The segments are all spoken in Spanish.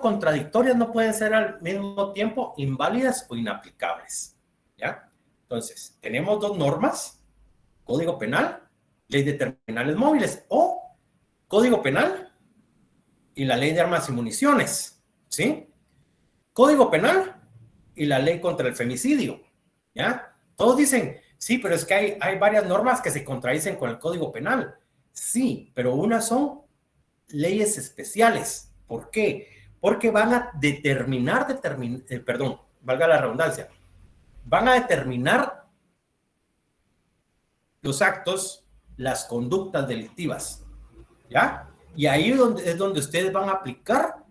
contradictorias no pueden ser al mismo tiempo inválidas o inaplicables, ¿ya? Entonces, tenemos dos normas, Código Penal, Ley de Terminales Móviles, o Código Penal y la Ley de Armas y Municiones, ¿sí? Código Penal y la Ley contra el Femicidio, ¿ya? Todos dicen, sí, pero es que hay varias normas que se contradicen con el Código Penal. Sí, pero unas son leyes especiales. ¿Por qué? Porque van a valga la redundancia, van a determinar los actos, las conductas delictivas, ¿ya? Y ahí es donde ustedes van a aplicar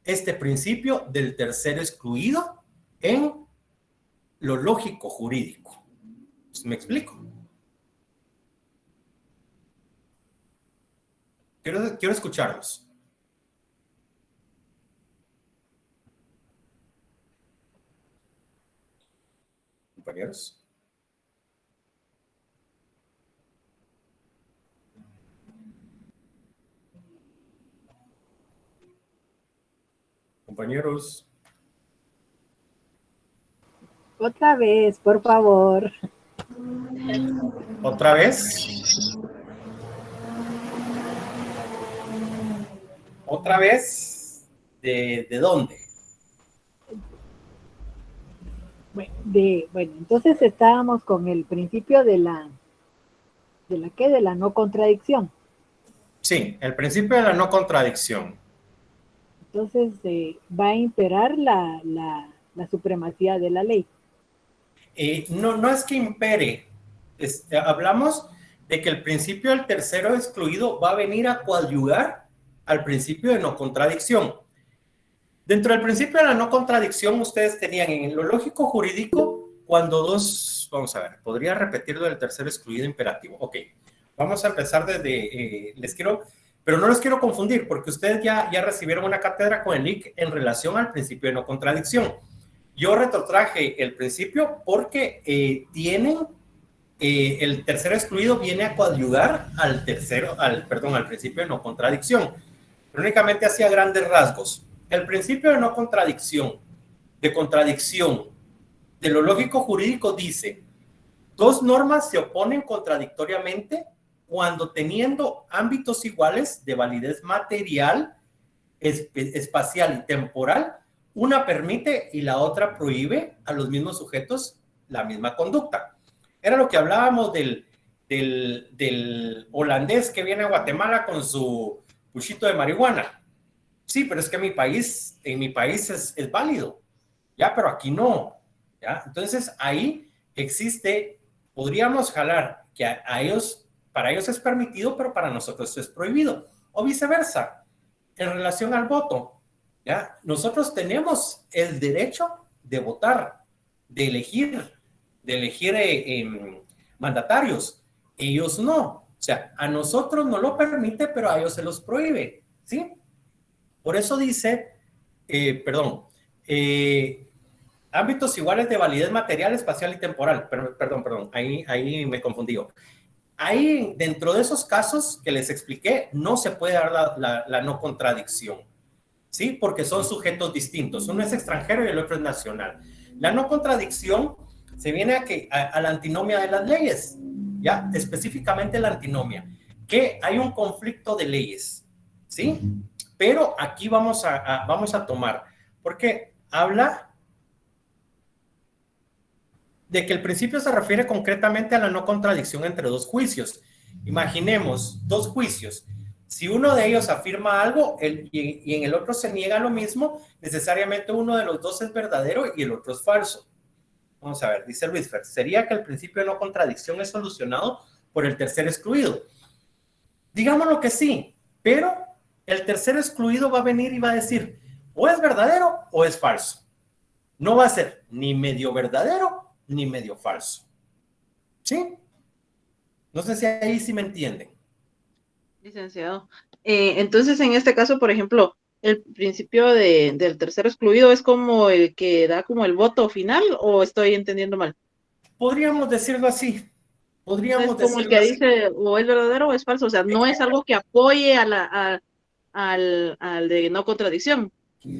este principio del tercero excluido en lo lógico jurídico. ¿Me explico? Quiero escucharlos. Compañeros. Compañeros. Otra vez, por favor. ¿Otra vez? ¿Otra vez? ¿De dónde? Bueno, entonces estábamos con el principio de la no contradicción. Sí, el principio de la no contradicción. Entonces va a imperar la supremacía de la ley. No es que impere. Hablamos de que el principio del tercero excluido va a venir a coadyuvar al principio de no contradicción. Dentro del principio de la no contradicción, ustedes tenían en lo lógico jurídico, cuando dos, vamos a ver, podría repetirlo del tercero excluido imperativo. Ok, vamos a empezar desde, pero no les quiero confundir, porque ustedes ya recibieron una cátedra con el LIC en relación al principio de no contradicción. Yo retrotraje el principio porque el tercero excluido viene a coadyuvar al principio de no contradicción. Pero únicamente hacía grandes rasgos. El principio de no contradicción, de lo lógico jurídico dice, dos normas se oponen contradictoriamente cuando teniendo ámbitos iguales de validez material, espacial y temporal, una permite y la otra prohíbe a los mismos sujetos la misma conducta. Era lo que hablábamos del holandés que viene a Guatemala con su puchito de marihuana. Sí, pero es que en mi país es válido, ya, pero aquí no, ya. Entonces ahí podríamos jalar que para ellos es permitido, pero para nosotros es prohibido, o viceversa, en relación al voto, ya. Nosotros tenemos el derecho de votar, de elegir mandatarios, ellos no, o sea, a nosotros no lo permite, pero a ellos se los prohíbe, ¿sí? Por eso dice, ámbitos iguales de validez material, espacial y temporal. Perdón, ahí me confundí. Ahí, dentro de esos casos que les expliqué, no se puede dar la no contradicción, ¿sí? Porque son sujetos distintos. Uno es extranjero y el otro es nacional. La no contradicción se viene a la antinomia de las leyes, ¿ya? Específicamente la antinomia, que hay un conflicto de leyes, ¿sí? Pero aquí vamos a tomar, porque habla de que el principio se refiere concretamente a la no contradicción entre dos juicios. Imaginemos dos juicios. Si uno de ellos afirma algo y en el otro se niega lo mismo, necesariamente uno de los dos es verdadero y el otro es falso. Vamos a ver, dice Luis Fer, sería que el principio de no contradicción es solucionado por el tercer excluido. Digámoslo que sí, pero el tercero excluido va a venir y va a decir, o es verdadero o es falso. No va a ser ni medio verdadero ni medio falso. ¿Sí? No sé si ahí sí me entienden. Licenciado. Entonces, en este caso, por ejemplo, el principio del tercero excluido es como el que da como el voto final, ¿o estoy entendiendo mal? Podríamos decirlo así. Es como el que dice o es verdadero o es falso, o sea, no es algo que apoye al de no contradicción.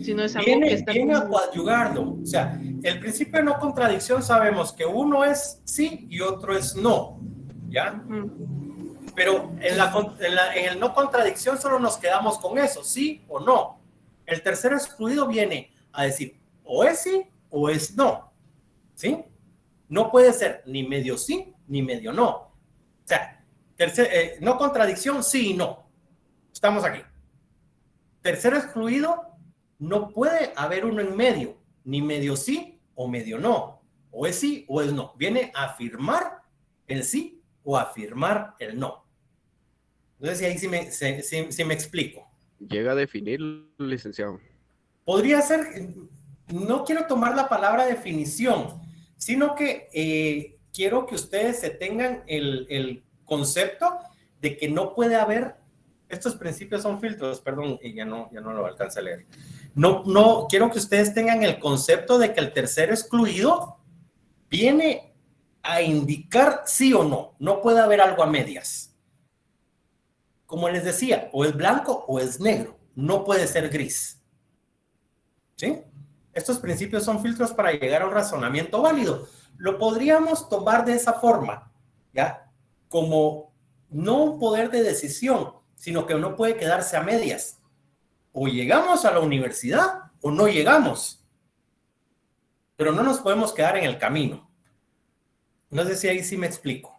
Si no es algo que está Viene a coadyugarlo. O sea, el principio de no contradicción sabemos que uno es sí y otro es no, ¿ya? Pero en el no contradicción solo nos quedamos con eso, sí o no. El tercero excluido viene a decir o es sí o es no, ¿sí? No puede ser ni medio sí ni medio no. O sea, no contradicción, sí y no. Estamos aquí. Tercero excluido, no puede haber uno en medio, ni medio sí o medio no. O es sí o es no. Viene a afirmar el sí o afirmar el no. Entonces, ahí sí me explico. Llega a definir, licenciado. Podría ser, no quiero tomar la palabra definición, sino que quiero que ustedes se tengan el concepto de que no puede haber, estos principios son filtros, perdón, y ya no lo alcancé a leer. No, quiero que ustedes tengan el concepto de que el tercero excluido viene a indicar sí o no. No puede haber algo a medias. Como les decía, o es blanco o es negro. No puede ser gris. ¿Sí? Estos principios son filtros para llegar a un razonamiento válido. Lo podríamos tomar de esa forma, ¿ya? Como no un poder de decisión, sino que no puede quedarse a medias. O llegamos a la universidad o no llegamos. Pero no nos podemos quedar en el camino. No sé si ahí sí me explico.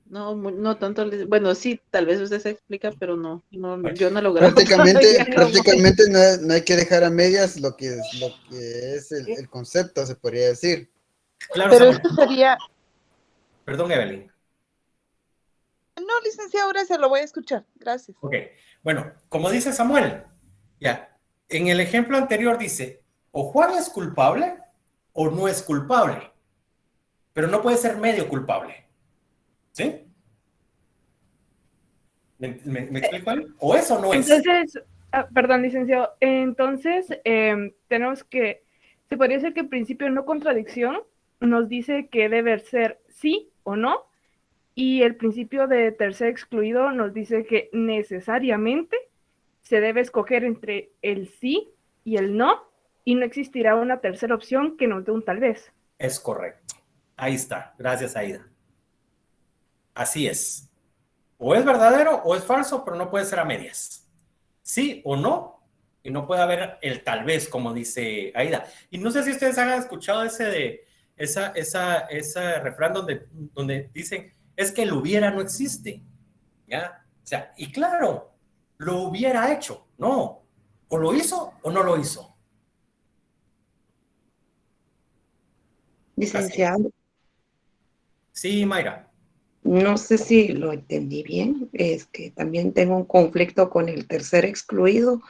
No tanto, bueno, sí, tal vez usted se explica, pero no, yo no logro. Prácticamente no hay que dejar a medias lo que es el concepto, se podría decir. Claro, Pero Samuel. esto sería... Perdón, Evelyn. No, licenciado, gracias, lo voy a escuchar. Gracias. Ok, bueno, como dice Samuel, ya, en el ejemplo anterior dice, o Juan es culpable o no es culpable, pero no puede ser medio culpable. ¿Sí? ¿Me explico ahí? O es o no es. Entonces, perdón, licenciado, entonces tenemos que, se podría decir que el principio de no contradicción nos dice que debe ser sí o no, y el principio de tercer excluido nos dice que necesariamente se debe escoger entre el sí y el no, y no existirá una tercera opción que nos dé un tal vez. Es correcto. Ahí está. Gracias, Aida. Así es. O es verdadero o es falso, pero no puede ser a medias. Sí o no, y no puede haber el tal vez, como dice Aida. Y no sé si ustedes han escuchado ese refrán donde dicen, es que el hubiera no existe. ¿Ya? O sea, y claro, lo hubiera hecho. No. O lo hizo o no lo hizo. Licenciado, Sí, Mayra. no sé si lo entendí bien, es que también tengo un conflicto con el tercer excluido,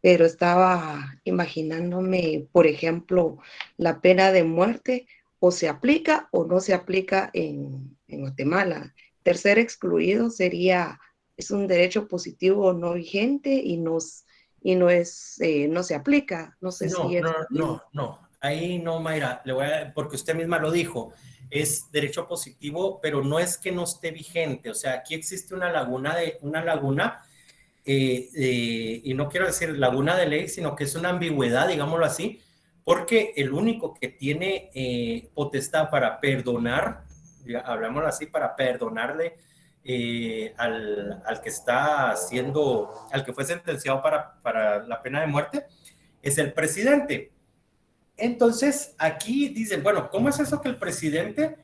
pero estaba imaginándome, por ejemplo, la pena de muerte, o se aplica o no se aplica en Guatemala. Tercer excluido es un derecho positivo no vigente y no se aplica. No sé si es... No. Ahí no, Mayra, porque usted misma lo dijo, es derecho positivo, pero no es que no esté vigente. O sea, aquí existe una laguna, y no quiero decir laguna de ley, sino que es una ambigüedad, digámoslo así, porque el único que tiene potestad para perdonar, hablámoslo así, para perdonarle al que está al que fue sentenciado para la pena de muerte, es el presidente. Entonces, aquí dicen, bueno, ¿cómo es eso que el presidente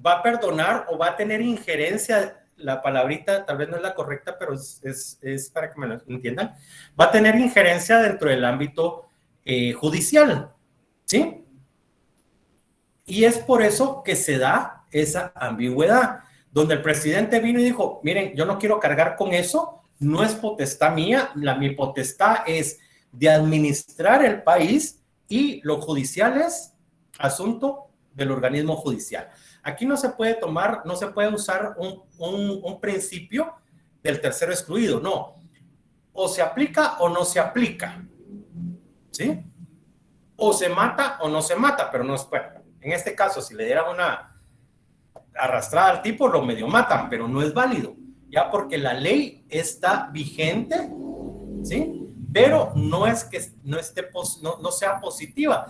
va a perdonar o va a tener injerencia? La palabrita tal vez no es la correcta, pero es para que me lo entiendan. Va a tener injerencia dentro del ámbito judicial, ¿sí? Y es por eso que se da esa ambigüedad, donde el presidente vino y dijo, miren, yo no quiero cargar con eso, no es potestad mía, mi potestad es de administrar el país, y lo judicial es asunto del organismo judicial. Aquí no se puede usar un principio del tercero excluido, no. O se aplica o no se aplica, ¿sí? O se mata o no se mata, pero no es, bueno, en este caso, si le dieran arrastrada al tipo, lo medio matan, pero no es válido, ya porque la ley está vigente, ¿sí? Pero no es que no sea positiva.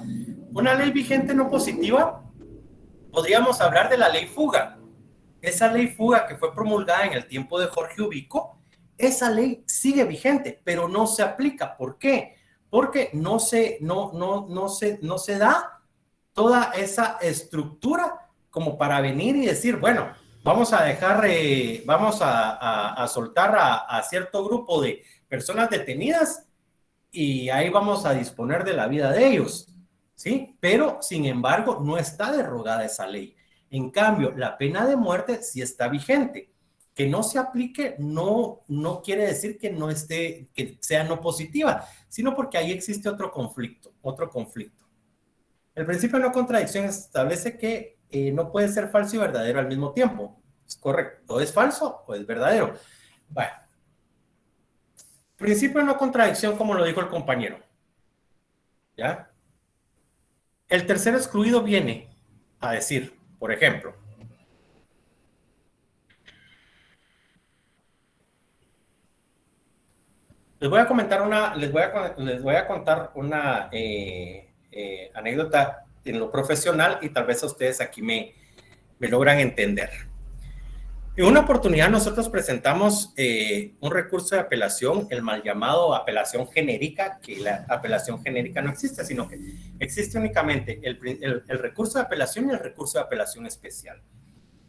Una ley vigente no positiva, podríamos hablar de la ley fuga. Esa ley fuga que fue promulgada en el tiempo de Jorge Ubico, esa ley sigue vigente, pero no se aplica. ¿Por qué? Porque no se da toda esa estructura como para venir y decir, bueno, vamos a dejar, vamos a soltar a cierto grupo de personas detenidas y ahí vamos a disponer de la vida de ellos, ¿sí? Pero, sin embargo, no está derogada esa ley. En cambio, la pena de muerte sí está vigente. Que no se aplique no quiere decir que no esté, que sea no positiva, sino porque ahí existe otro conflicto. El principio de no contradicción establece que no puede ser falso y verdadero al mismo tiempo. Es correcto, o es falso o es verdadero. Bueno, principio de no contradicción, como lo dijo el compañero. ¿Ya? El tercer excluido viene a decir, por ejemplo, les voy a contar una anécdota en lo profesional y tal vez a ustedes aquí me logran entender. En una oportunidad nosotros presentamos un recurso de apelación, el mal llamado apelación genérica, que la apelación genérica no existe, sino que existe únicamente el recurso de apelación y el recurso de apelación especial.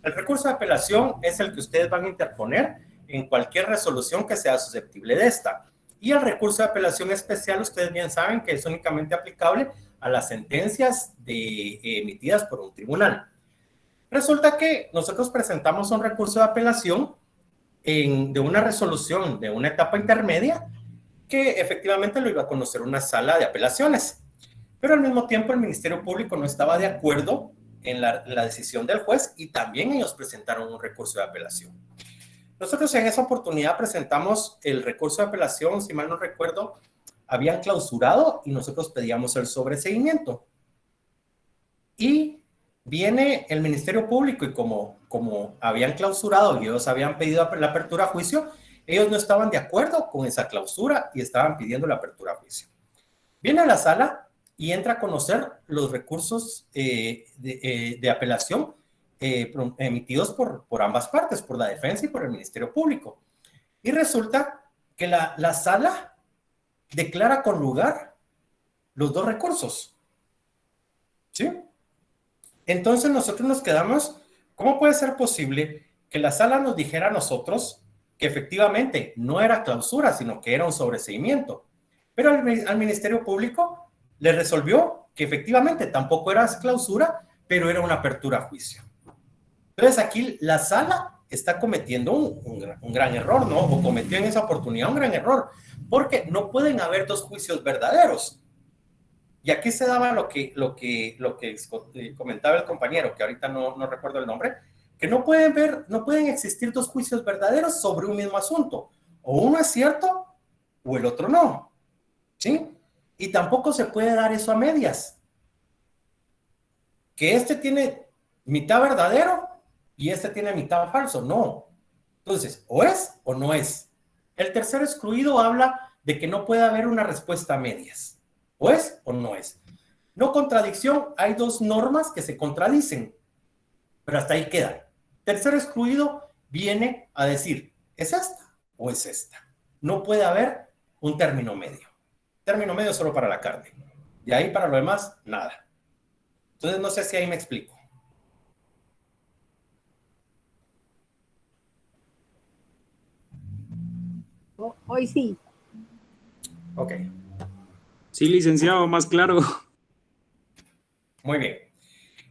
El recurso de apelación es el que ustedes van a interponer en cualquier resolución que sea susceptible de esta. Y el recurso de apelación especial, ustedes bien saben que es únicamente aplicable a las sentencias emitidas por un tribunal. Resulta que nosotros presentamos un recurso de apelación de una resolución de una etapa intermedia que efectivamente lo iba a conocer una sala de apelaciones. Pero al mismo tiempo el Ministerio Público no estaba de acuerdo en la decisión del juez y también ellos presentaron un recurso de apelación. Nosotros en esa oportunidad presentamos el recurso de apelación, si mal no recuerdo, habían clausurado y nosotros pedíamos el sobreseimiento. Y viene el Ministerio Público y como habían clausurado y ellos habían pedido la apertura a juicio, ellos no estaban de acuerdo con esa clausura y estaban pidiendo la apertura a juicio. Viene a la sala y entra a conocer los recursos de apelación emitidos por ambas partes, por la defensa y por el Ministerio Público. Y resulta que la sala declara con lugar los dos recursos. ¿Sí? Entonces nosotros nos quedamos, ¿cómo puede ser posible que la sala nos dijera a nosotros que efectivamente no era clausura, sino que era un sobreseimiento? Pero al Ministerio Público le resolvió que efectivamente tampoco era clausura, pero era una apertura a juicio. Entonces aquí la sala está cometiendo un gran error, ¿no? O cometió en esa oportunidad un gran error, porque no pueden haber dos juicios verdaderos. Y aquí se daba lo que comentaba el compañero, que ahorita no recuerdo el nombre, que no pueden existir dos juicios verdaderos sobre un mismo asunto. O uno es cierto o el otro no. ¿Sí? Y tampoco se puede dar eso a medias. Que este tiene mitad verdadero y este tiene mitad falso. No. Entonces, o es o no es. El tercer excluido habla de que no puede haber una respuesta a medias. O es o no es. No contradicción, hay dos normas que se contradicen, pero hasta ahí queda. Tercer excluido viene a decir, ¿es esta o es esta? No puede haber un término medio. Término medio solo para la carne. De ahí para lo demás, nada. Entonces no sé si ahí me explico. Hoy sí. Ok. Sí, licenciado, más claro. Muy bien.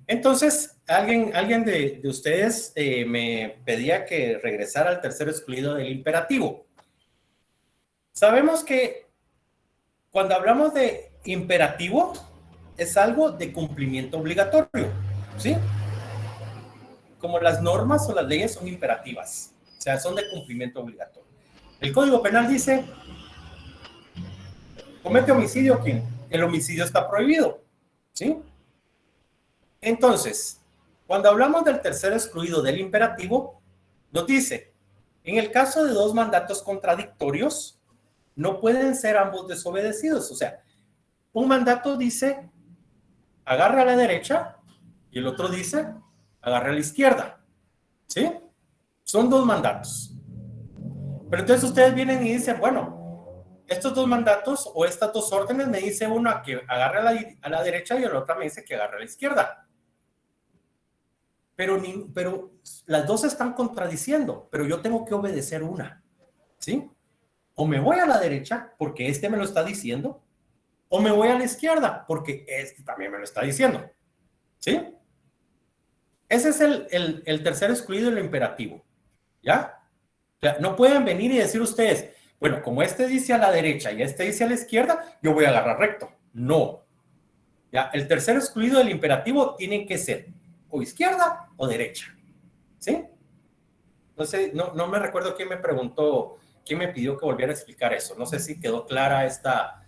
Entonces, alguien de ustedes me pedía que regresara al tercer excluido del imperativo. Sabemos que cuando hablamos de imperativo, es algo de cumplimiento obligatorio, ¿sí? Como las normas o las leyes son imperativas, o sea, son de cumplimiento obligatorio. El Código Penal dice, comete homicidio quien el homicidio está prohibido, ¿sí? Entonces, Cuando hablamos del tercero excluido del imperativo, nos dice, en el caso de dos mandatos contradictorios, no pueden ser ambos desobedecidos. O sea, un mandato dice, agarre a la derecha, y el otro dice, agarre a la izquierda. ¿Sí? Son dos mandatos. Pero entonces ustedes vienen y dicen, bueno, estos dos mandatos o estas dos órdenes me dice una que agarre a la derecha y la otra me dice que agarre a la izquierda. Pero las dos están contradiciendo, pero yo tengo que obedecer una. ¿Sí? O me voy a la derecha porque este me lo está diciendo, o me voy a la izquierda porque este también me lo está diciendo. ¿Sí? Ese es el tercer excluido del imperativo. ¿Ya? O sea, no pueden venir y decir ustedes, bueno, como este dice a la derecha y este dice a la izquierda, yo voy a agarrar recto. No. ¿Ya? El tercer excluido del imperativo tiene que ser o izquierda o derecha. ¿Sí? No sé, no me recuerdo quién me preguntó, quién me pidió que volviera a explicar eso. No sé si quedó clara esta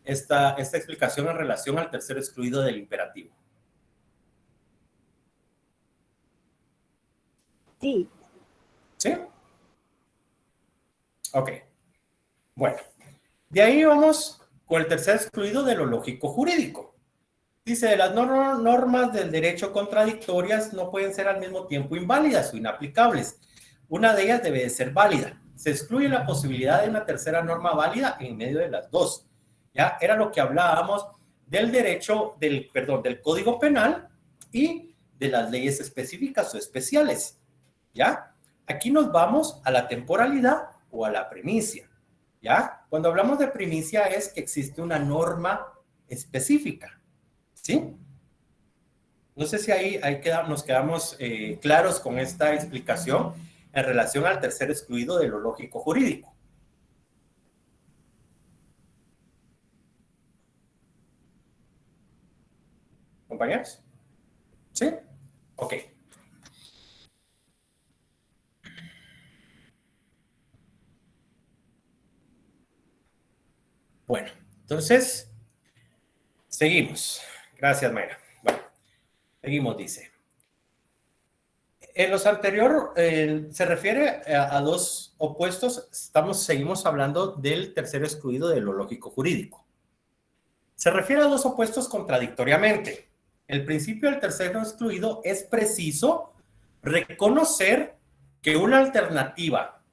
explicación en relación al tercer excluido del imperativo. Sí. ¿Sí? Ok. Bueno, de ahí vamos con el tercer excluido de lo lógico jurídico. Dice, de las normas del derecho contradictorias no pueden ser al mismo tiempo inválidas o inaplicables. Una de ellas debe de ser válida. Se excluye la posibilidad de una tercera norma válida en medio de las dos. Ya era lo que hablábamos del derecho, del Código Penal y de las leyes específicas o especiales. ¿Ya? Aquí nos vamos a la temporalidad o a la primicia. ¿Ya? Cuando hablamos de primicia es que existe una norma específica. ¿Sí? No sé si ahí nos quedamos claros con esta explicación en relación al tercer excluido de lo lógico jurídico. ¿Compañeros? ¿Sí? Ok. Bueno, entonces, seguimos. Gracias, Mayra. Bueno, seguimos, dice. En los anteriores, se refiere a dos opuestos, seguimos hablando del tercer excluido de lo lógico jurídico. Se refiere a dos opuestos contradictoriamente. El principio del tercero excluido es preciso reconocer que una alternativa,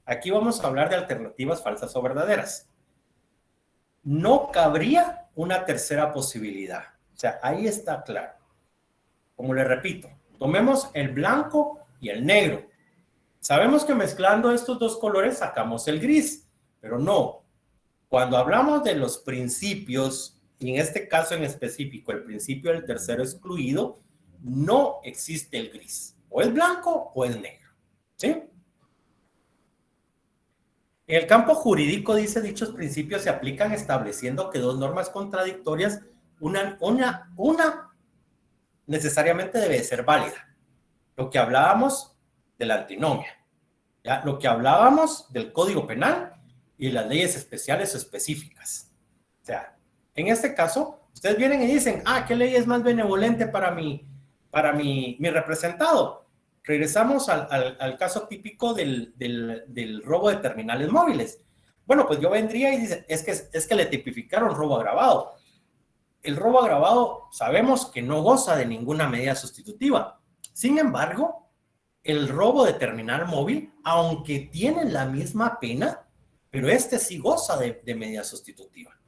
aquí vamos a hablar de alternativas falsas o verdaderas, no cabría una tercera posibilidad. O sea, ahí está claro. Como le repito, tomemos el blanco y el negro. Sabemos que mezclando estos dos colores sacamos el gris, pero no. Cuando hablamos de los principios, y en este caso en específico, el principio del tercero excluido, no existe el gris. O es blanco o es negro. ¿Sí? En el campo jurídico, dice, dichos principios se aplican estableciendo que dos normas contradictorias, una necesariamente debe ser válida. Lo que hablábamos de la antinomia, ¿ya? Lo que hablábamos del Código Penal y las leyes especiales o específicas. O sea, en este caso, ustedes vienen y dicen, ¿qué ley es más benevolente para mi representado? Regresamos al caso típico del robo de terminales móviles. Bueno, pues yo vendría y dice, es que le tipificaron robo agravado. El robo agravado sabemos que no goza de ninguna medida sustitutiva. Sin embargo, el robo de terminal móvil, aunque tiene la misma pena, pero este sí goza de medida sustitutiva.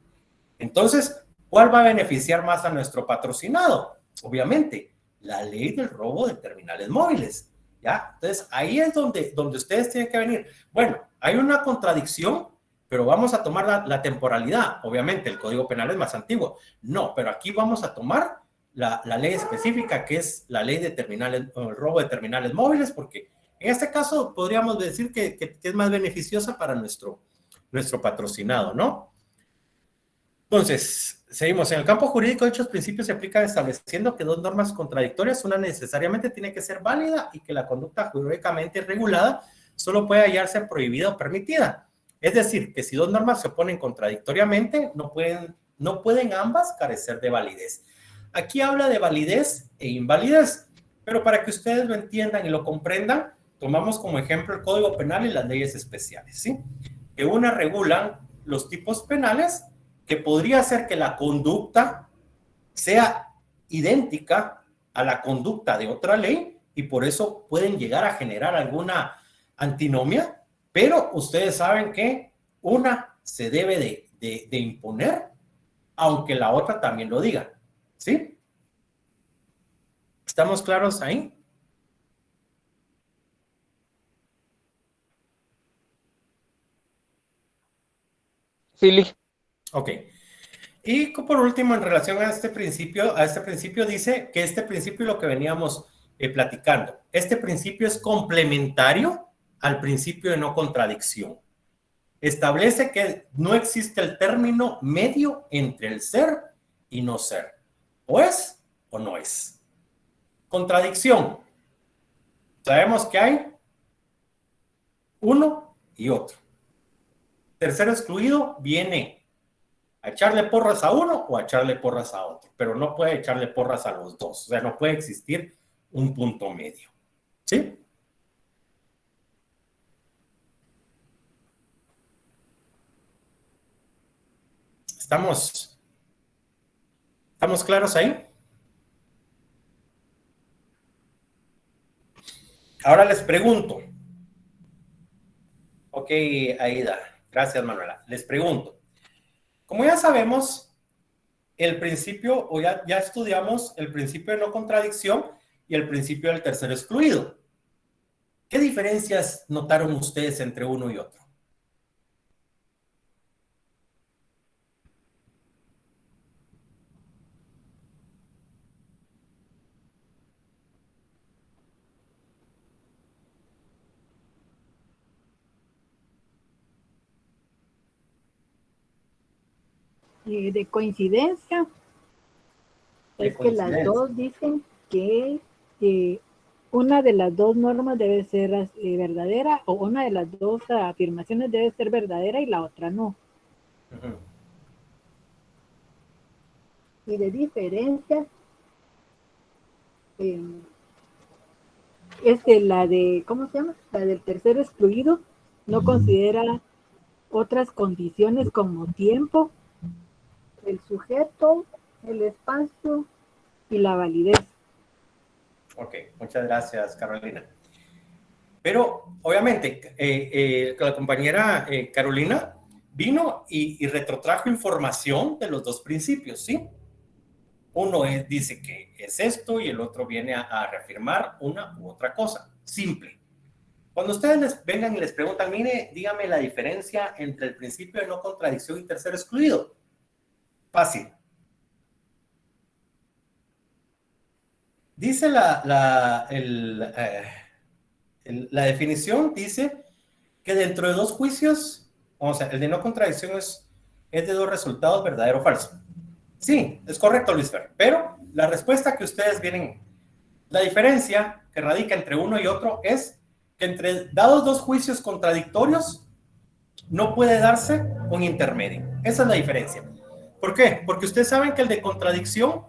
Entonces, ¿cuál va a beneficiar más a nuestro patrocinado? Obviamente, la ley del robo de terminales móviles. ¿Ya? Entonces, ahí es donde ustedes tienen que venir. Bueno, hay una contradicción, pero vamos a tomar la temporalidad. Obviamente, el Código Penal es más antiguo. No, pero aquí vamos a tomar la ley específica, que es la ley de terminales, o el robo de terminales móviles, porque en este caso podríamos decir que es más beneficiosa para nuestro patrocinado, ¿no? Entonces, seguimos. En el campo jurídico, dichos principios se aplican estableciendo que dos normas contradictorias, una necesariamente tiene que ser válida y que la conducta jurídicamente regulada solo puede hallarse prohibida o permitida. Es decir, que si dos normas se oponen contradictoriamente, no pueden ambas carecer de validez. Aquí habla de validez e invalidez. Pero para que ustedes lo entiendan y lo comprendan, tomamos como ejemplo el Código Penal y las leyes especiales, ¿sí? Que una regulan los tipos penales, que podría ser que la conducta sea idéntica a la conducta de otra ley y por eso pueden llegar a generar alguna antinomia, pero ustedes saben que una se debe de imponer, aunque la otra también lo diga, ¿sí? ¿Estamos claros ahí? Sí, Liz. Ok. Y por último, en relación a este principio dice que este principio es lo que veníamos platicando. Este principio es complementario al principio de no contradicción. Establece que no existe el término medio entre el ser y no ser. O es o no es. Contradicción. Sabemos que hay uno y otro. Tercero excluido viene a echarle porras a uno o a echarle porras a otro, pero no puede echarle porras a los dos. O sea, no puede existir un punto medio. ¿Sí? ¿Estamos claros ahí? Ahora les pregunto. Ok, Aida. Gracias, Manuela. Les pregunto. Como ya sabemos, el principio, o ya estudiamos el principio de no contradicción y el principio del tercero excluido. ¿Qué diferencias notaron ustedes entre uno y otro? De coincidencia, es que las dos dicen que una de las dos normas debe ser verdadera, o una de las dos afirmaciones debe ser verdadera y la otra no. Uh-huh. Y de diferencia, es que la de, ¿cómo se llama? La del tercero excluido no considera otras condiciones como tiempo, el sujeto, el espacio y la validez. Ok, muchas gracias, Carolina. Pero, obviamente, la compañera Carolina vino y retrotrajo información de los dos principios, ¿sí? Uno dice que es esto y el otro viene a reafirmar una u otra cosa. Simple. Cuando ustedes les vengan y les preguntan, mire, dígame la diferencia entre el principio de no contradicción y tercero excluido. Fácil. Dice la definición, dice que dentro de dos juicios, o sea, el de no contradicción es de dos resultados, verdadero o falso. Sí, es correcto, Luis Fer, pero la respuesta que ustedes vienen, la diferencia que radica entre uno y otro es que entre dados dos juicios contradictorios no puede darse un intermedio. Esa es la diferencia. ¿Por qué? Porque ustedes saben que el de contradicción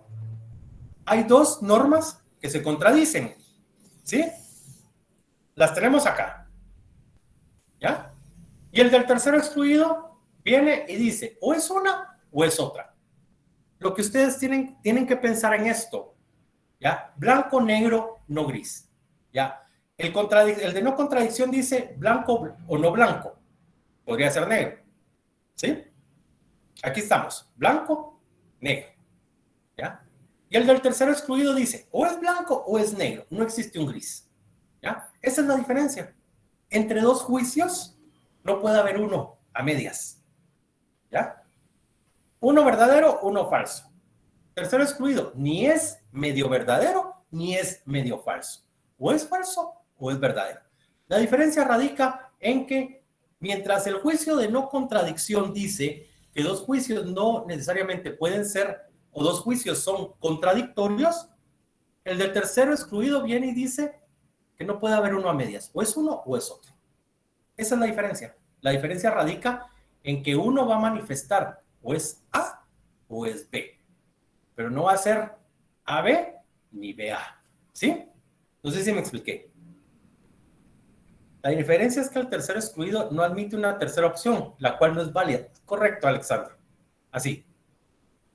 hay dos normas que se contradicen, ¿sí? Las tenemos acá, ¿ya? Y el del tercero excluido viene y dice, o es una o es otra. Lo que ustedes tienen que pensar en esto, ¿ya? Blanco, negro, no gris, ¿ya? El de no contradicción dice blanco o no blanco, podría ser negro, ¿sí? Aquí estamos, blanco, negro, ¿ya? Y el del tercero excluido dice, o es blanco o es negro, no existe un gris, ¿ya? Esa es la diferencia. Entre dos juicios no puede haber uno a medias, ¿ya? Uno verdadero, uno falso. Tercero excluido, ni es medio verdadero, ni es medio falso. O es falso o es verdadero. La diferencia radica en que mientras el juicio de no contradicción dice que dos juicios no necesariamente pueden ser, o dos juicios son contradictorios, el del tercero excluido viene y dice que no puede haber uno a medias. O es uno o es otro. Esa es la diferencia. La diferencia radica en que uno va a manifestar o es A o es B. Pero no va a ser AB ni BA. ¿Sí? No sé si me expliqué. La diferencia es que el tercero excluido no admite una tercera opción, la cual no es válida. Correcto, Alexandra. Así.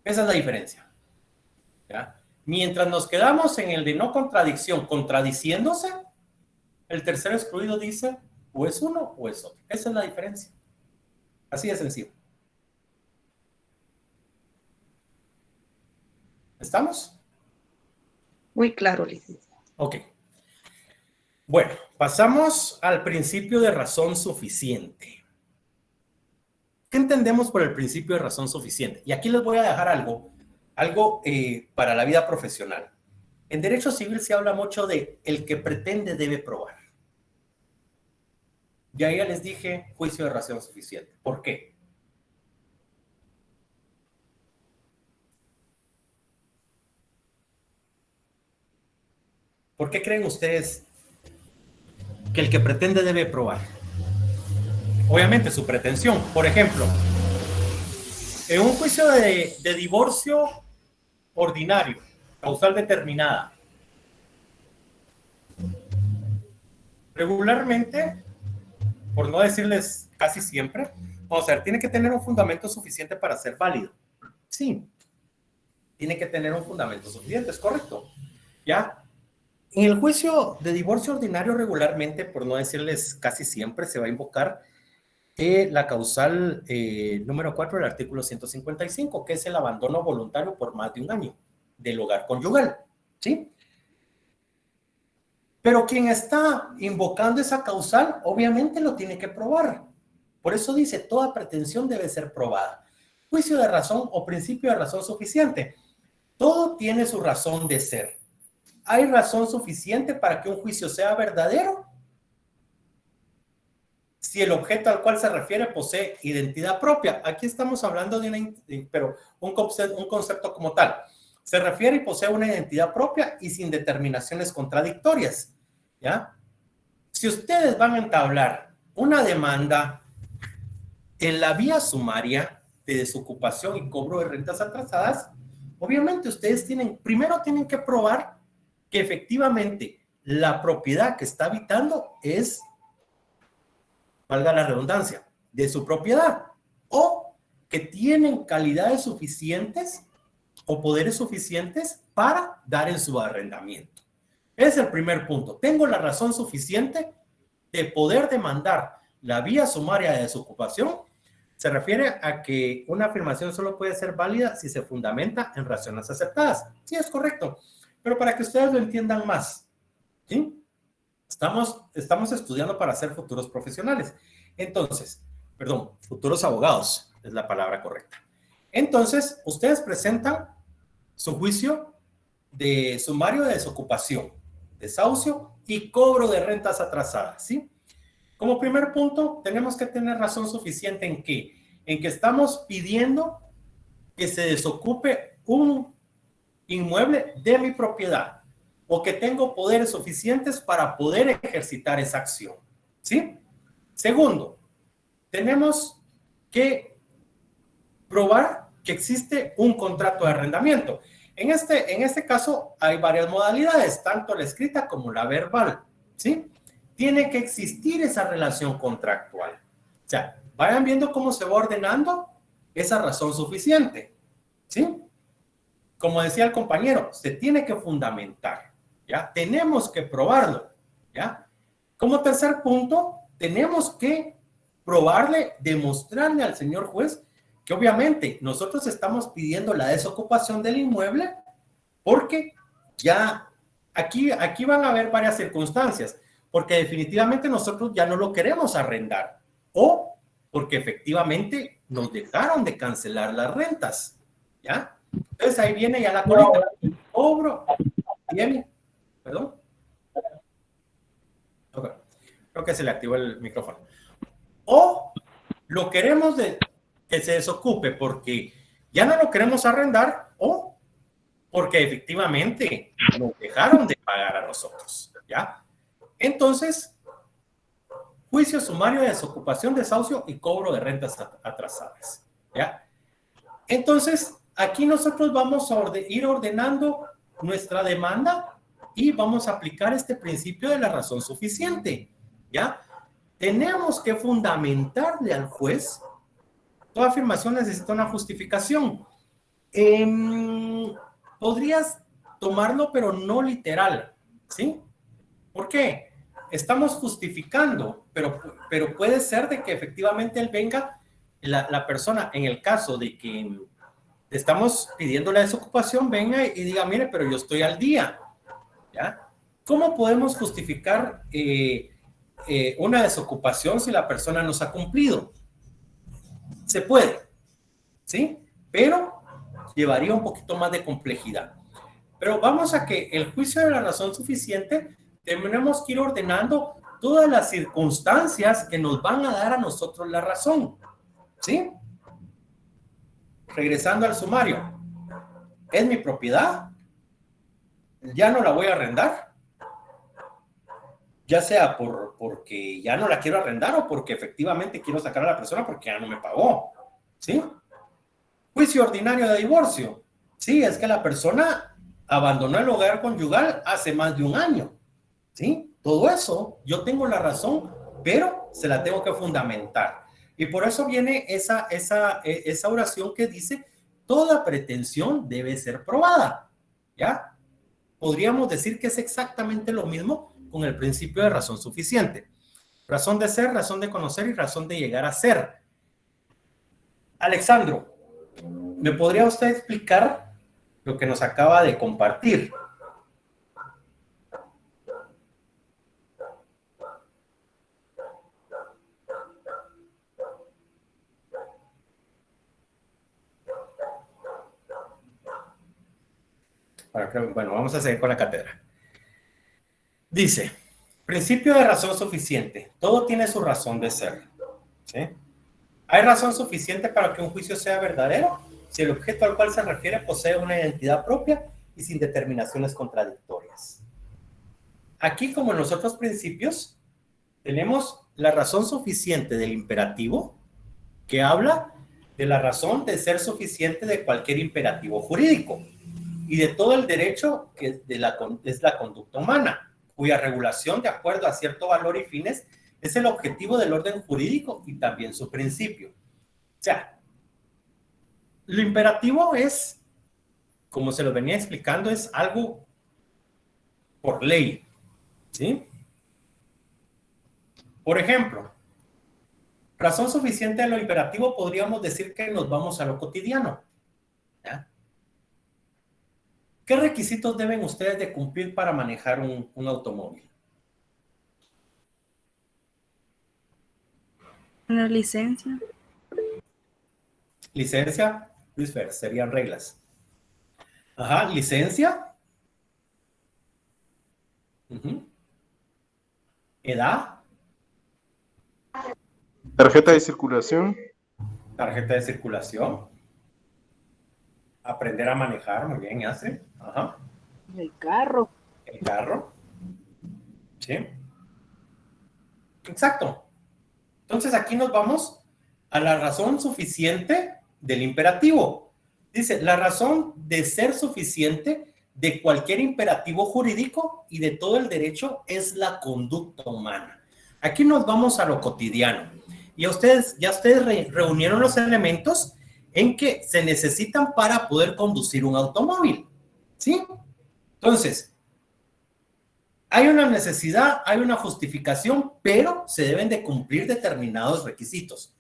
Esa es la diferencia. ¿Ya? Mientras nos quedamos en el de no contradicción, contradiciéndose, el tercero excluido dice o es uno o es otro. Esa es la diferencia. Así de sencillo. ¿Estamos? Muy claro, licenciado. Ok. Bueno, pasamos al principio de razón suficiente. ¿Qué entendemos por el principio de razón suficiente? Y aquí les voy a dejar algo para la vida profesional. En derecho civil se habla mucho de el que pretende debe probar. Ya les dije juicio de razón suficiente. ¿Por qué? ¿Por qué creen ustedes que el que pretende debe probar? Obviamente su pretensión. Por ejemplo, en un juicio de divorcio ordinario, causal determinada, regularmente, por no decirles casi siempre, vamos a ver, tiene que tener un fundamento suficiente para ser válido. Sí, tiene que tener un fundamento suficiente, es correcto. ¿Ya? En el juicio de divorcio ordinario regularmente, por no decirles casi siempre, se va a invocar la causal número 4 del artículo 155, que es el abandono voluntario por más de un año del hogar conyugal, ¿sí? Pero quien está invocando esa causal, obviamente lo tiene que probar. Por eso dice, toda pretensión debe ser probada. Juicio de razón o principio de razón suficiente. Todo tiene su razón de ser. ¿Hay razón suficiente para que un juicio sea verdadero? Si el objeto al cual se refiere posee identidad propia. Aquí estamos hablando de un concepto como tal. Se refiere y posee una identidad propia y sin determinaciones contradictorias. ¿Ya? Si ustedes van a entablar una demanda en la vía sumaria de desocupación y cobro de rentas atrasadas, obviamente ustedes primero tienen que probar que efectivamente la propiedad que está habitando es, valga la redundancia, de su propiedad, o que tienen calidades suficientes o poderes suficientes para dar en su arrendamiento. Ese es el primer punto. Tengo la razón suficiente de poder demandar la vía sumaria de desocupación. Se refiere a que una afirmación solo puede ser válida si se fundamenta en razones aceptadas. Sí, es correcto. Pero para que ustedes lo entiendan más, ¿sí? Estamos estudiando para ser futuros profesionales. Entonces, futuros abogados es la palabra correcta. Entonces, ustedes presentan su juicio de sumario de desocupación, desahucio y cobro de rentas atrasadas, ¿sí? Como primer punto, tenemos que tener razón suficiente en que estamos pidiendo que se desocupe un inmueble de mi propiedad o que tengo poderes suficientes para poder ejercitar esa acción, ¿sí? Segundo, tenemos que probar que existe un contrato de arrendamiento. En este caso hay varias modalidades, tanto la escrita como la verbal, ¿sí? Tiene que existir esa relación contractual. O sea, vayan viendo cómo se va ordenando esa razón suficiente, ¿sí? Como decía el compañero, se tiene que fundamentar, ¿ya? Tenemos que probarlo, ¿ya? Como tercer punto, tenemos que probarle, demostrarle al señor juez que obviamente nosotros estamos pidiendo la desocupación del inmueble porque ya aquí van a haber varias circunstancias, porque definitivamente nosotros ya no lo queremos arrendar o porque efectivamente nos dejaron de cancelar las rentas, ¿ya? Entonces ahí viene ya la colita. Cobro. ¿Viene? ¿Perdón? Ok. Creo que se le activó el micrófono. O lo queremos que se desocupe porque ya no lo queremos arrendar o porque efectivamente nos dejaron de pagar a nosotros, ¿ya? Entonces, juicio sumario de desocupación, desahucio y cobro de rentas atrasadas, ¿ya? Entonces, aquí nosotros vamos a ir ordenando nuestra demanda y vamos a aplicar este principio de la razón suficiente, ¿ya? Tenemos que fundamentarle al juez. Toda afirmación necesita una justificación. Podrías tomarlo, pero no literal, ¿sí? ¿Por qué? Estamos justificando, pero puede ser de que efectivamente él venga, la persona, en el caso de que estamos pidiendo la desocupación, venga y diga, mire, pero yo estoy al día, ¿ya? ¿Cómo podemos justificar una desocupación si la persona nos ha cumplido? Se puede, ¿sí? Pero llevaría un poquito más de complejidad. Pero vamos a que el juicio de la razón suficiente tenemos que ir ordenando todas las circunstancias que nos van a dar a nosotros la razón, ¿sí? Regresando al sumario. ¿Es mi propiedad? ¿Ya no la voy a arrendar? Ya sea porque ya no la quiero arrendar o porque efectivamente quiero sacar a la persona porque ya no me pagó, ¿sí? Juicio ordinario de divorcio. Sí, es que la persona abandonó el hogar conyugal hace más de un año, ¿sí? Todo eso, yo tengo la razón, pero se la tengo que fundamentar. Y por eso viene esa oración que dice, toda pretensión debe ser probada, ¿ya? Podríamos decir que es exactamente lo mismo con el principio de razón suficiente. Razón de ser, razón de conocer y razón de llegar a ser. Alexandro, ¿me podría usted explicar lo que nos acaba de compartir? Bueno, vamos a seguir con la cátedra. Dice, principio de razón suficiente. Todo tiene su razón de ser, ¿sí? ¿Hay razón suficiente para que un juicio sea verdadero? Si el objeto al cual se refiere posee una identidad propia y sin determinaciones contradictorias. Aquí, como en los otros principios, tenemos la razón suficiente del imperativo, que habla de la razón de ser suficiente de cualquier imperativo jurídico y de todo el derecho que es la conducta humana, cuya regulación de acuerdo a cierto valor y fines es el objetivo del orden jurídico y también su principio. O sea, lo imperativo es, como se lo venía explicando, es algo por ley, ¿sí? Por ejemplo, razón suficiente de lo imperativo podríamos decir que nos vamos a lo cotidiano, ¿ya? ¿Qué requisitos deben ustedes de cumplir para manejar un automóvil? La licencia. Licencia, Luis Fer, serían reglas. Ajá, licencia. Edad. Tarjeta de circulación. Tarjeta de circulación. Aprender a manejar, muy bien, hace. Ajá. El carro. El carro. Sí. Exacto. Entonces aquí nos vamos a la razón suficiente del imperativo. Dice, la razón de ser suficiente de cualquier imperativo jurídico y de todo el derecho es la conducta humana. Aquí nos vamos a lo cotidiano. Y ustedes reunieron los elementos en que se necesitan para poder conducir un automóvil, ¿sí? Entonces, hay una necesidad, hay una justificación, pero se deben de cumplir determinados requisitos.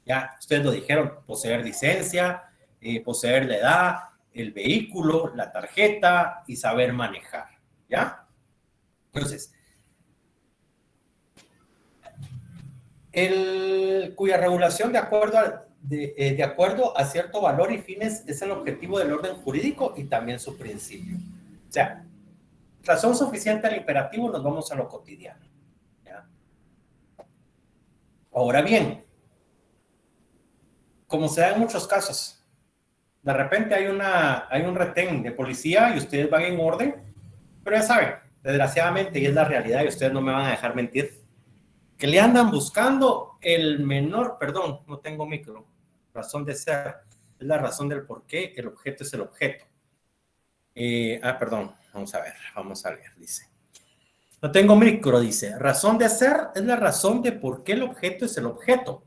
Ya, ustedes lo dijeron, poseer licencia, poseer la edad, el vehículo, la tarjeta y saber manejar, ¿ya? Entonces, cuya regulación de acuerdo a cierto valor y fines es el objetivo del orden jurídico y también su principio. O sea, razón suficiente al imperativo, nos vamos a lo cotidiano, ¿ya? Ahora bien, como se da en muchos casos, de repente hay un retén de policía y ustedes van en orden, pero ya saben, desgraciadamente, y es la realidad y ustedes no me van a dejar mentir, que le andan buscando el menor, perdón, no tengo micro, razón de ser, es la razón del por qué, el objeto es el objeto. Perdón, vamos a leer, dice. No tengo micro, dice. Razón de ser es la razón de por qué el objeto es el objeto.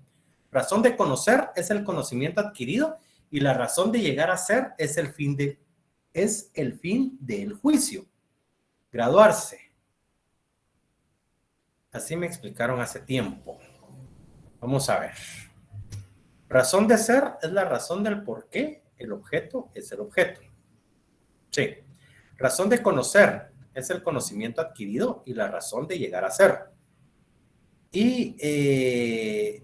Razón de conocer es el conocimiento adquirido y la razón de llegar a ser es el fin del juicio. Graduarse. Así me explicaron hace tiempo. Vamos a ver. Razón de ser es la razón del por qué el objeto es el objeto. Sí. Razón de conocer es el conocimiento adquirido y la razón de llegar a ser. Y, y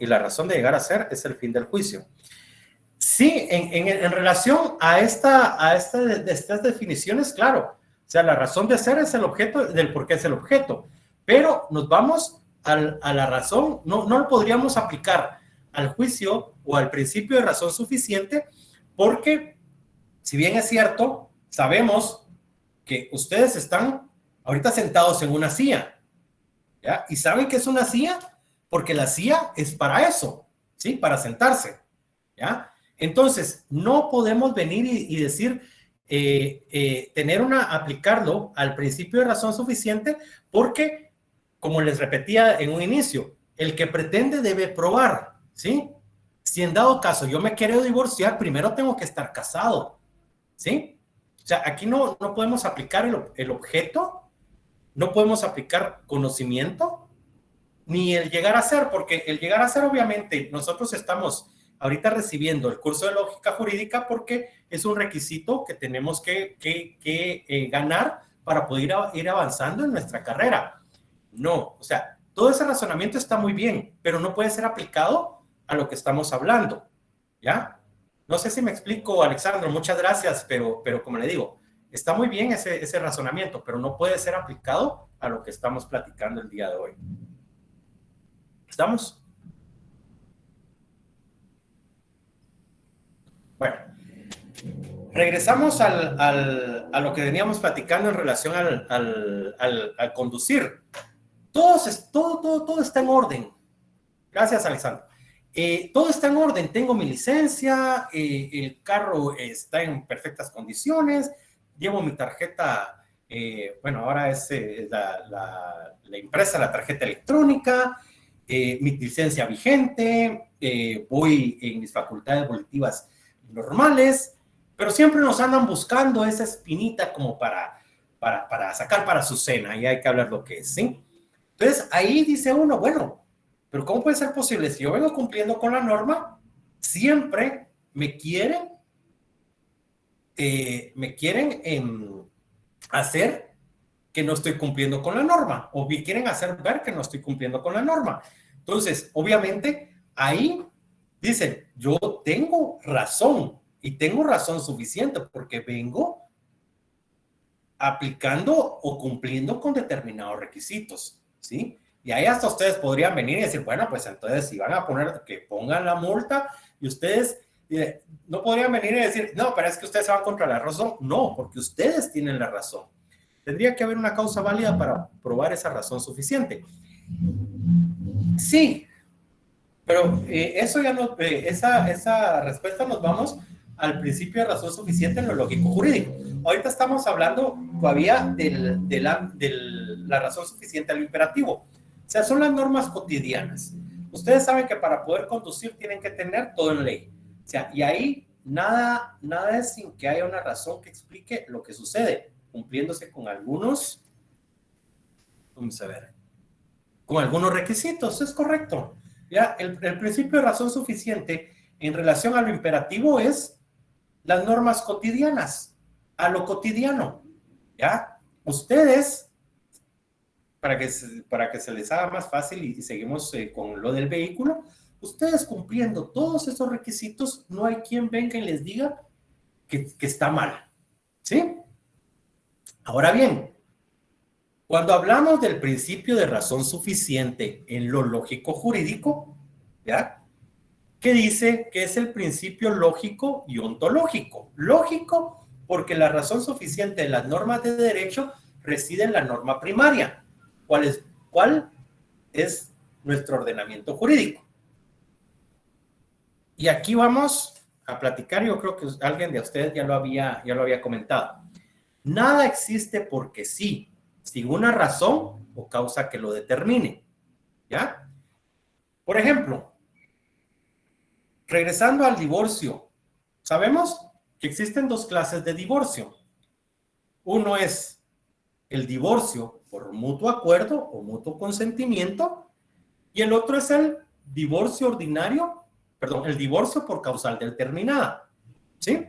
la razón de llegar a ser es el fin del juicio. Sí, en relación a estas definiciones, claro. O sea, la razón de ser es el objeto, del por qué es el objeto. Pero nos vamos a la razón, no lo podríamos aplicar al juicio o al principio de razón suficiente, porque si bien es cierto, sabemos que ustedes están ahorita sentados en una silla, ¿ya? Y saben que es una silla porque la silla es para eso, ¿sí? Para sentarse, ¿ya? Entonces, no podemos venir y decir, aplicarlo al principio de razón suficiente porque, como les repetía en un inicio, el que pretende debe probar, ¿sí? Si en dado caso yo me quiero divorciar, primero tengo que estar casado, ¿sí? O sea, aquí no podemos aplicar el objeto, no podemos aplicar conocimiento, ni el llegar a ser, porque el llegar a ser, obviamente, nosotros estamos ahorita recibiendo el curso de lógica jurídica porque es un requisito que tenemos que ganar para poder ir avanzando en nuestra carrera. No, o sea, todo ese razonamiento está muy bien, pero no puede ser aplicado a lo que estamos hablando, ¿ya? No sé si me explico, Alexandro, muchas gracias, pero como le digo, está muy bien ese razonamiento, pero no puede ser aplicado a lo que estamos platicando el día de hoy. ¿Estamos? Bueno, regresamos a lo que veníamos platicando en relación al conducir. Todo está en orden. Gracias, Alexandro. Todo está en orden. Tengo mi licencia, el carro está en perfectas condiciones, llevo mi tarjeta, ahora es la impresa, la tarjeta electrónica, mi licencia vigente, voy en mis facultades volitivas normales, pero siempre nos andan buscando esa espinita como para sacar para su cena, y hay que hablar lo que es, ¿sí? Entonces, ahí dice uno, bueno, pero ¿cómo puede ser posible? Si yo vengo cumpliendo con la norma, siempre me quieren hacer que no estoy cumpliendo con la norma, o me quieren hacer ver que no estoy cumpliendo con la norma. Entonces, obviamente, ahí dicen, yo tengo razón, y tengo razón suficiente, porque vengo aplicando o cumpliendo con determinados requisitos, ¿sí? Y ahí hasta ustedes podrían venir y decir, bueno, pues entonces si van a poner, que pongan la multa, y ustedes no podrían venir y decir, no, pero es que ustedes se van contra la razón. No, porque ustedes tienen la razón. Tendría que haber una causa válida para probar esa razón suficiente. Sí, pero eso ya no, esa respuesta nos vamos al principio de razón suficiente en lo lógico jurídico. Ahorita estamos hablando todavía de la razón suficiente al imperativo. O sea, son las normas cotidianas. Ustedes saben que para poder conducir tienen que tener todo en ley. O sea, y ahí nada es sin que haya una razón que explique lo que sucede, cumpliéndose con algunos, vamos a ver, con algunos requisitos, es correcto. Ya, el principio de razón suficiente en relación a lo imperativo es las normas cotidianas, a lo cotidiano, ¿ya? Ustedes, para que se les haga más fácil y seguimos con lo del vehículo, ustedes cumpliendo todos esos requisitos, no hay quien venga y les diga que está mal, ¿sí? Ahora bien, cuando hablamos del principio de razón suficiente en lo lógico jurídico, ¿ya? ¿Qué dice? Que es el principio lógico y ontológico. Lógico porque la razón suficiente de las normas de derecho reside en la norma primaria. ¿Cuál es nuestro ordenamiento jurídico? Y aquí vamos a platicar, yo creo que alguien de ustedes ya lo había comentado. Nada existe porque sí, sin una razón o causa que lo determine. ¿Ya? Por ejemplo, regresando al divorcio, sabemos que existen dos clases de divorcio. Uno es el divorcio por mutuo acuerdo o mutuo consentimiento, y el otro es el divorcio ordinario, perdón, el divorcio por causal determinada. ¿Sí?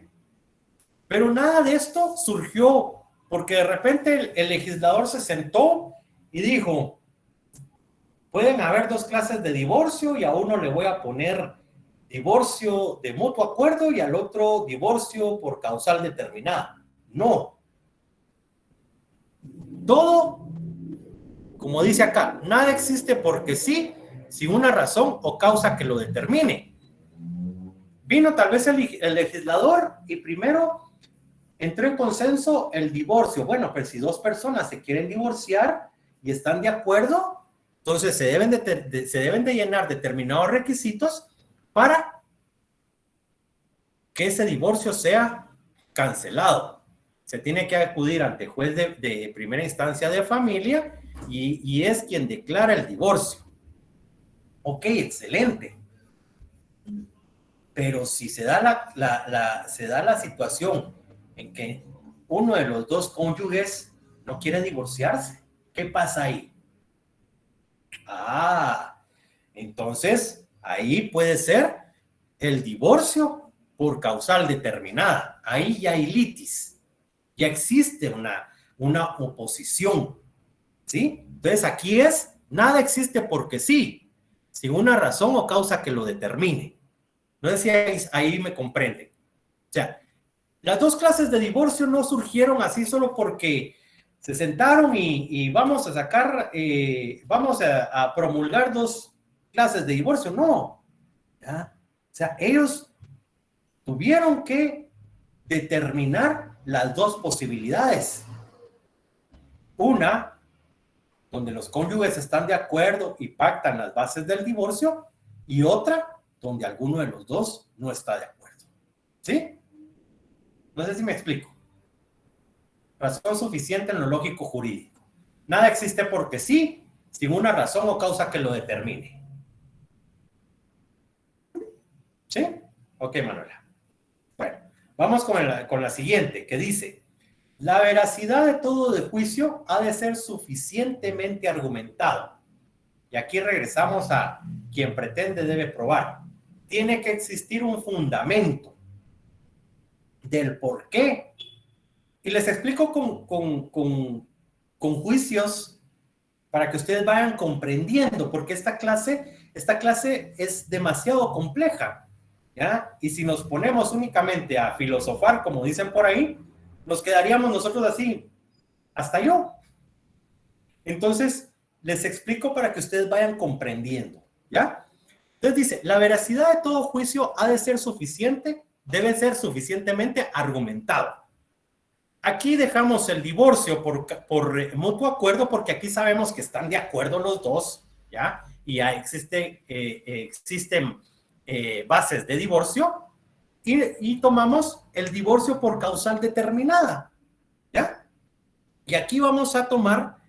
Pero nada de esto surgió porque de repente el legislador se sentó y dijo, pueden haber dos clases de divorcio y a uno le voy a poner divorcio de mutuo acuerdo y al otro divorcio por causal determinada. No. Todo, como dice acá, nada existe porque sí, sin una razón o causa que lo determine. Vino tal vez el legislador y primero entró en consenso el divorcio. Bueno, pero si dos personas se quieren divorciar y están de acuerdo, entonces se deben de llenar determinados requisitos para que ese divorcio sea cancelado. Se tiene que acudir ante juez de primera instancia de familia y es quien declara el divorcio. Ok, excelente. Pero si se da se da la situación en que uno de los dos cónyuges no quiere divorciarse, ¿qué pasa ahí? Entonces ahí puede ser el divorcio por causal determinada. Ahí ya hay litis, ya existe una oposición, ¿sí? Entonces aquí es, nada existe porque sí, sin una razón o causa que lo determine. No sé si ahí me comprenden. O sea, las dos clases de divorcio no surgieron así solo porque se sentaron y vamos a sacar, vamos a promulgar dos clases de divorcio. No. ¿Ya? O sea, ellos tuvieron que determinar las dos posibilidades. Una, donde los cónyuges están de acuerdo y pactan las bases del divorcio, y otra, donde alguno de los dos no está de acuerdo. ¿Sí? No sé si me explico. Razón suficiente en lo lógico jurídico. Nada existe porque sí, sin una razón o causa que lo determine. ¿Sí? Ok, Manuela. Bueno, vamos con la siguiente, que dice, la veracidad de todo de juicio ha de ser suficientemente argumentado. Y aquí regresamos a quien pretende debe probar. Tiene que existir un fundamento del por qué. Y les explico con juicios para que ustedes vayan comprendiendo, porque esta clase es demasiado compleja, ¿ya? Y si nos ponemos únicamente a filosofar, como dicen por ahí, nos quedaríamos nosotros así, hasta yo. Entonces, les explico para que ustedes vayan comprendiendo, ¿ya? Entonces dice, la veracidad de todo juicio ha de ser suficiente, debe ser suficientemente argumentado. Aquí dejamos el divorcio por mutuo acuerdo, porque aquí sabemos que están de acuerdo los dos, ¿ya? Y ya existen bases de divorcio, y tomamos el divorcio por causal determinada, ¿ya? Y aquí vamos a tomar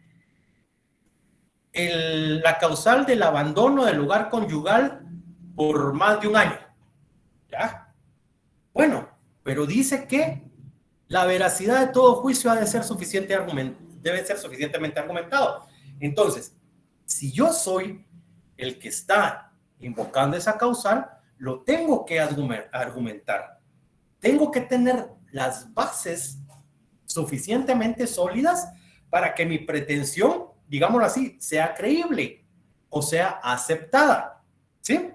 la causal del abandono del hogar conyugal por más de un año, ¿ya? Bueno, pero dice que la veracidad de todo juicio debe ser suficientemente argumentado. Entonces, si yo soy el que está invocando esa causal, lo tengo que argumentar. Tengo que tener las bases suficientemente sólidas para que mi pretensión, digámoslo así, sea creíble o sea aceptada. ¿Sí?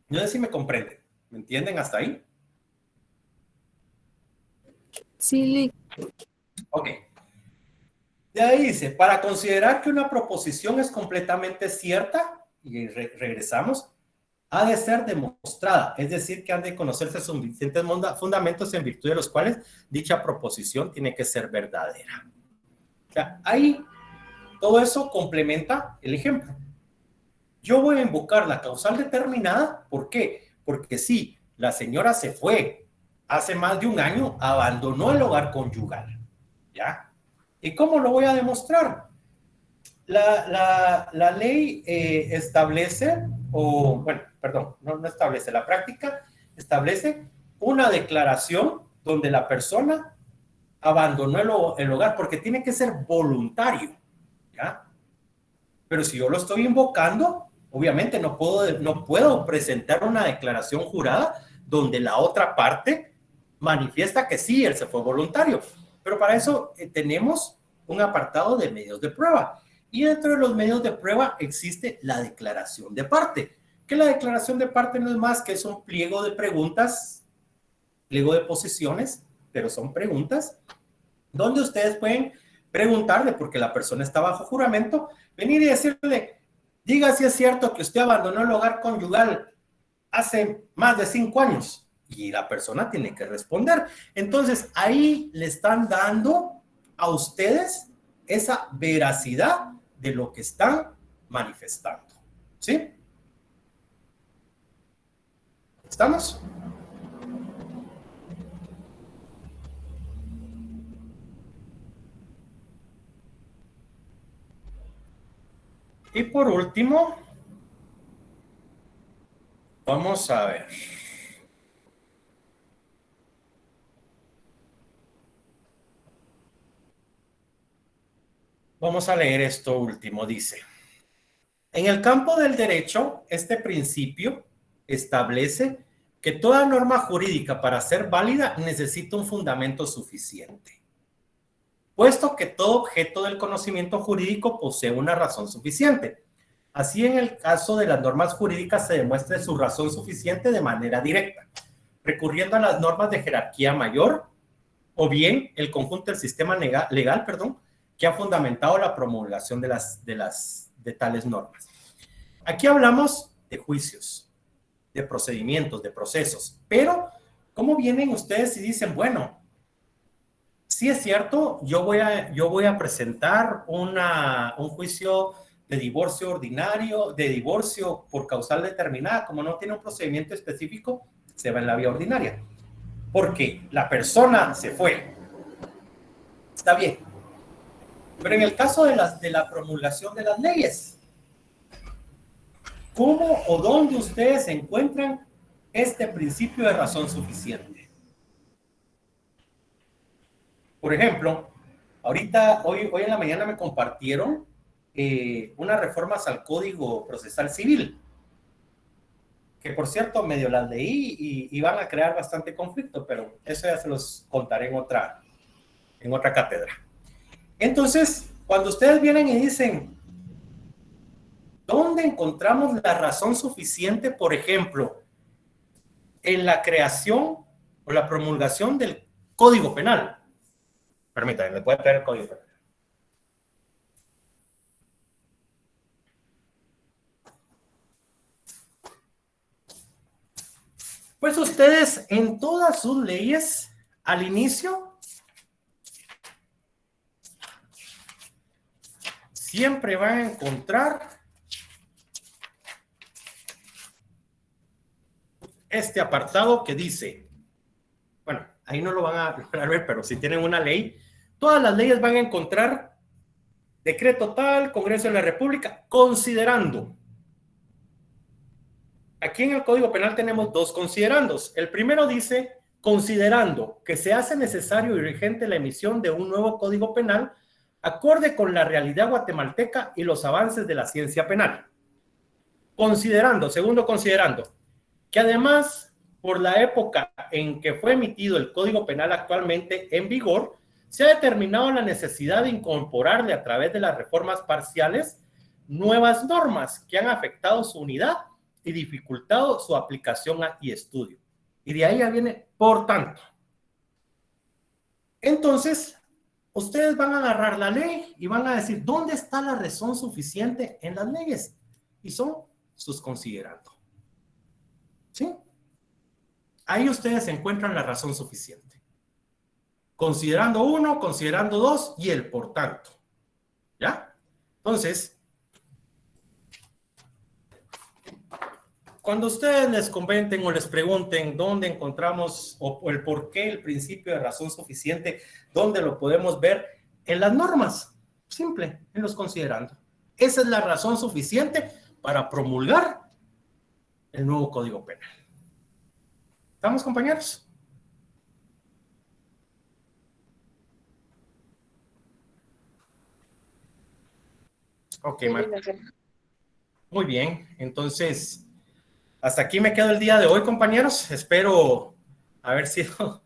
No sé si me comprenden. ¿Me entienden hasta ahí? Sí. Ok. De ahí dice, para considerar que una proposición es completamente cierta, y regresamos, ha de ser demostrada, es decir, que han de conocerse suficientes fundamentos en virtud de los cuales dicha proposición tiene que ser verdadera. O sea, ahí todo eso complementa el ejemplo. Yo voy a invocar la causal determinada, ¿por qué? Porque si la señora se fue hace más de un año, abandonó el hogar conyugal. ¿Ya? ¿Y cómo lo voy a demostrar? La ley establece, o bueno, perdón, no establece, la práctica establece una declaración donde la persona abandonó el hogar, porque tiene que ser voluntario, ¿ya? Pero si yo lo estoy invocando, obviamente no puedo presentar una declaración jurada donde la otra parte manifiesta que sí, él se fue voluntario. Pero para eso tenemos un apartado de medios de prueba. Y dentro de los medios de prueba existe la declaración de parte. Que la declaración de parte no es más que es un pliego de preguntas, pliego de posiciones, pero son preguntas donde ustedes pueden preguntarle, porque la persona está bajo juramento, venir y decirle, diga si es cierto que usted abandonó el hogar conyugal hace más de 5 años. Y la persona tiene que responder. Entonces, ahí le están dando a ustedes esa veracidad de lo que están manifestando. ¿Sí? ¿Estamos? Y por último, vamos a ver. Vamos a leer esto último, dice. En el campo del derecho, este principio establece que toda norma jurídica para ser válida necesita un fundamento suficiente, puesto que todo objeto del conocimiento jurídico posee una razón suficiente. Así, en el caso de las normas jurídicas se demuestra su razón suficiente de manera directa, recurriendo a las normas de jerarquía mayor, o bien el conjunto del sistema legal, que ha fundamentado la promulgación de tales normas. Aquí hablamos de juicios, de procedimientos, de procesos, pero ¿cómo vienen ustedes y dicen, bueno, sí es cierto, yo voy a presentar un juicio de divorcio ordinario, de divorcio por causal determinada, como no tiene un procedimiento específico, se va en la vía ordinaria, porque la persona se fue, está bien, pero en el caso de la promulgación de las leyes, ¿cómo o dónde ustedes encuentran este principio de razón suficiente? Por ejemplo, hoy en la mañana me compartieron unas reformas al Código Procesal Civil, que por cierto medio las leí y van a crear bastante conflicto, pero eso ya se los contaré en otra cátedra. Entonces, cuando ustedes vienen y dicen, ¿dónde encontramos la razón suficiente, por ejemplo, en la creación o la promulgación del Código Penal? Permítanme, ¿me puede traer el Código Penal? Pues ustedes en todas sus leyes, al inicio, siempre van a encontrar este apartado que dice, bueno, ahí no lo van a ver, pero si tienen una ley, todas las leyes van a encontrar decreto tal, Congreso de la República, considerando. Aquí en el Código Penal tenemos 2 considerandos. El primero dice, considerando que se hace necesario y urgente la emisión de un nuevo Código Penal acorde con la realidad guatemalteca y los avances de la ciencia penal. Segundo considerando, que además, por la época en que fue emitido el Código Penal actualmente en vigor, se ha determinado la necesidad de incorporarle a través de las reformas parciales nuevas normas que han afectado su unidad y dificultado su aplicación y estudio. Y de ahí ya viene, por tanto. Entonces, ustedes van a agarrar la ley y van a decir, ¿dónde está la razón suficiente en las leyes? Y son sus considerando. ¿Sí? Ahí ustedes encuentran la razón suficiente. Considerando 1, considerando 2 y el por tanto. ¿Ya? Entonces, Cuando ustedes les comenten o les pregunten dónde encontramos o el por qué el principio de razón suficiente, dónde lo podemos ver, en las normas, simple, en los considerando. Esa es la razón suficiente para promulgar el nuevo Código Penal. ¿Estamos, compañeros? Ok, Marta. Muy bien, entonces, hasta aquí me quedo el día de hoy, compañeros. Espero haber sido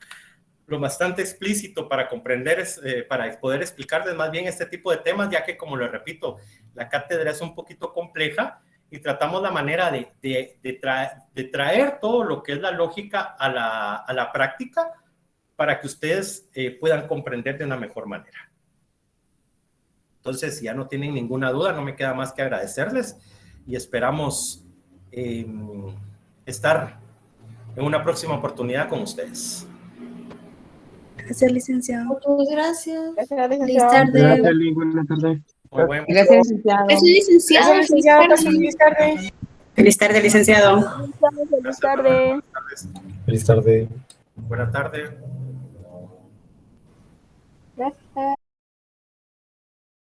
lo bastante explícito para comprender, para poder explicarles más bien este tipo de temas, ya que, como les repito, la cátedra es un poquito compleja y tratamos la manera de traer todo lo que es la lógica a la práctica para que ustedes puedan comprender de una mejor manera. Entonces, si ya no tienen ninguna duda, no me queda más que agradecerles y esperamos estar en una próxima oportunidad con ustedes. Gracias, licenciado. Muchas gracias. Gracias, Feliz licenciado. tarde. Gracias, Lee. Buenas tardes. Muy buen. Gracias, licenciado. Gracias, licenciado. Gracias, licenciado. Pase feliz tarde. Feliz tarde, licenciado. Feliz tarde. Feliz tarde. Buenas tardes. Gracias.